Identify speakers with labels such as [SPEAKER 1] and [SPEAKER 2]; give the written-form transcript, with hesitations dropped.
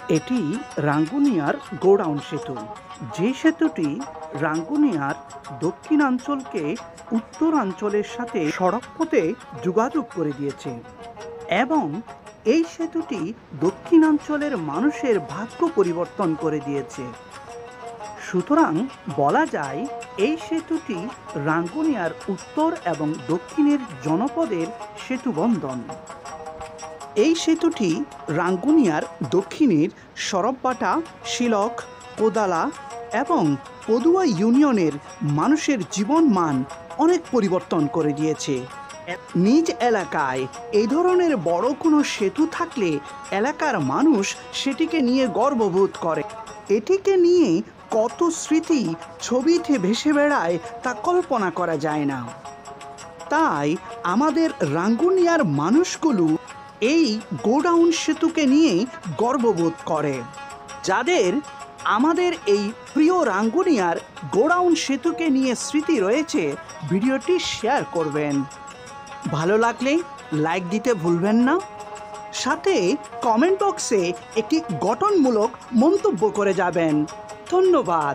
[SPEAKER 1] এটি রাঙ্গুনিয়ার গোডাউন সেতু, যে সেতুটি রাঙ্গুনিয়ার দক্ষিণাঞ্চলকে উত্তরাঞ্চলের সাথে সড়কপথে যোগাযোগ করে দিয়েছে এবং এই সেতুটি দক্ষিণাঞ্চলের মানুষের ভাগ্য পরিবর্তন করে দিয়েছে। সুতরাং বলা যায় এই সেতুটি রাঙ্গুনিয়ার উত্তর এবং দক্ষিণের জনপদের সেতুবন্ধন। এই সেতুটি রাঙ্গুনিয়ার দক্ষিণের সরববাটা, শিলক, কোদালা এবং পদুয়া ইউনিয়নের মানুষের জীবনমান অনেক পরিবর্তন করে দিয়েছে। নিজ এলাকায় এই ধরনের বড় কোনো সেতু থাকলে এলাকার মানুষ সেটিকে নিয়ে গর্ববোধ করে। এটিকে নিয়ে কত স্মৃতি ছবিতে ভেসে বেড়ায় তা কল্পনা করা যায় না। তাই আমাদের রাঙ্গুনিয়ার মানুষগুলো এই গোডাউন সেতুকে নিয়ে গর্ববোধ করে। যাদের আমাদের এই প্রিয় রাঙ্গুনিয়ার গোডাউন সেতুকে নিয়ে স্মৃতি রয়েছে, ভিডিওটি শেয়ার করবেন। ভালো লাগলে লাইক দিতে ভুলবেন না, সাথে কমেন্ট বক্সে একটি গঠনমূলক মন্তব্য করে যাবেন। ধন্যবাদ।